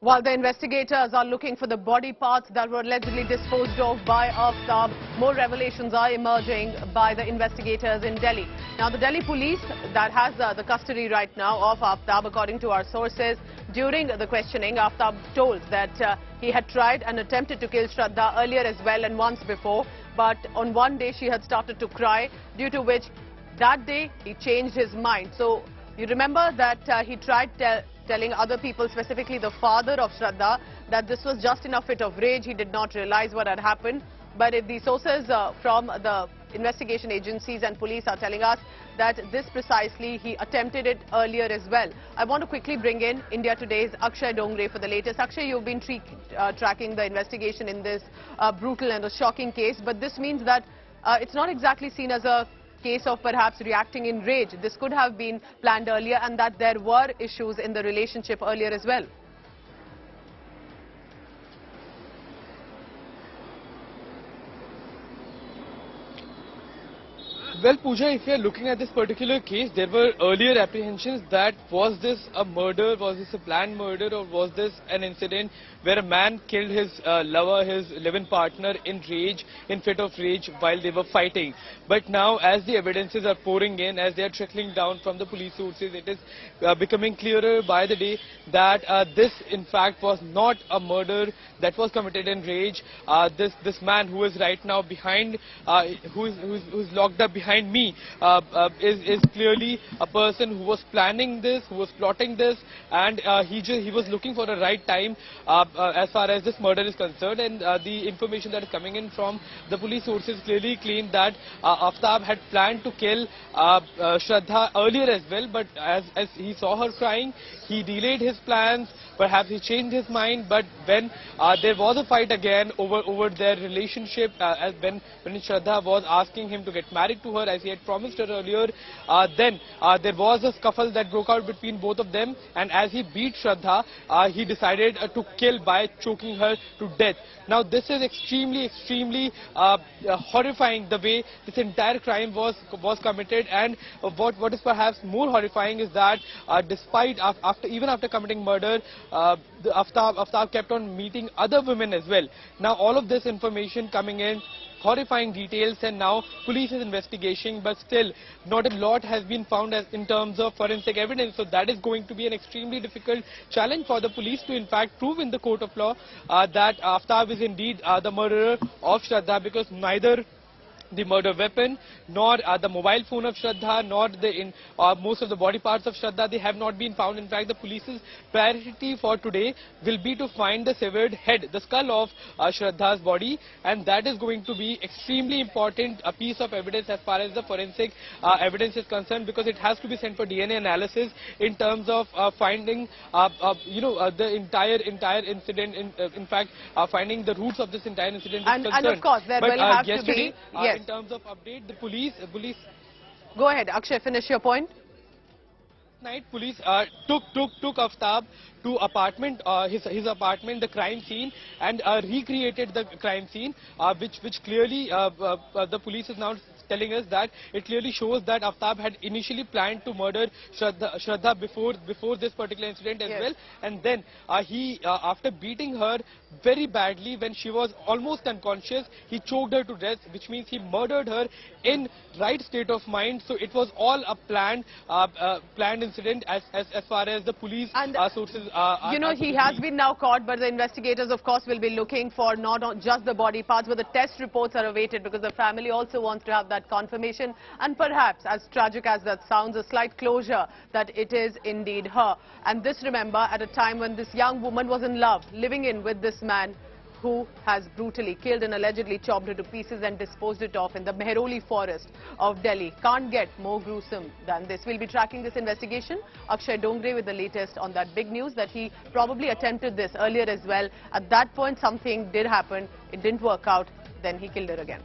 While the investigators are looking for the body parts that were allegedly disposed of by Aftab, more revelations are emerging by the investigators in Delhi. Now, the Delhi police that has the custody right now of Aftab, according to our sources, during the questioning, Aftab told that he had tried and attempted to kill Shraddha earlier as well and once before, but on one day she had started to cry, due to which that day he changed his mind. So, you remember that he tried telling other people, specifically the father of Shraddha, that this was just in a fit of rage. He did not realize what had happened. But if the sources from the investigation agencies and police are telling us that this precisely, he attempted it earlier as well. I want to quickly bring in India Today's Akshay Dongre for the latest. Akshay, you've been tracking the investigation in this brutal and a shocking case, but this means that it's not exactly seen as a case of perhaps reacting in rage. This could have been planned earlier, and that there were issues in the relationship earlier as well. Well, Pooja, if you are looking at this particular case, there were earlier apprehensions that was this a murder, was this a planned murder, or was this an incident where a man killed his lover, his live-in partner in rage, in fit of rage while they were fighting. But now, as the evidences are pouring in, as they are trickling down from the police sources, it is becoming clearer by the day that this in fact was not a murder that was committed in rage. This man who is right now behind, who's locked up behind me, is clearly a person who was planning this, who was plotting this, and he was looking for a right time as far as this murder is concerned. And the information that is coming in from the police sources clearly claim that Aftab had planned to kill Shraddha earlier as well, but as he saw her crying, he delayed his plans. Perhaps he changed his mind, but when there was a fight again over their relationship, when Shraddha was asking him to get married to her as he had promised her earlier, then there was a scuffle that broke out between both of them, and as he beat Shraddha, he decided to kill by choking her to death. Now, this is extremely horrifying, the way this entire crime was committed, and what is perhaps more horrifying is that despite even after committing murder, Aftab kept on meeting other women as well. Now, all of this information coming in, horrifying details, and now police is investigating, but still not a lot has been found as in terms of forensic evidence. So that is going to be an extremely difficult challenge for the police to in fact prove in the court of law that Aftab is indeed the murderer of Shraddha, because neither the murder weapon, nor the mobile phone of Shraddha, nor most of the body parts of Shraddha, they have not been found. In fact, the police's priority for today will be to find the severed head, the skull of Shraddha's body, and that is going to be extremely important, a piece of evidence as far as the forensic evidence is concerned, because it has to be sent for DNA analysis in terms of finding, the entire incident. In fact, finding the roots of this entire incident is concerned. And of course, there will have to be. Yes. In terms of update, the police. Go ahead, Akshay. Finish your point. Night police took Aftab to apartment, his apartment, the crime scene, and recreated the crime scene, which clearly the police is now telling us that it clearly shows that Aftab had initially planned to murder Shraddha before this particular incident as well, and then he after beating her very badly when she was almost unconscious, he choked her to death, which means he murdered her in right state of mind. So it was all a planned incident as far as the police sources are. He has been now caught, but the investigators of course will be looking for not just the body parts, but the test reports are awaited, because the family also wants to have that confirmation, and perhaps, as tragic as that sounds, a slight closure that it is indeed her. And this, remember, at a time when this young woman was in love, living in with this man who has brutally killed and allegedly chopped her to pieces and disposed it off in the Mehroli forest of Delhi. Can't get more gruesome than this. We'll be tracking this investigation. Akshay Dongre with the latest on that big news that he probably attempted this earlier as well. At that point, something did happen. It didn't work out. Then he killed her again.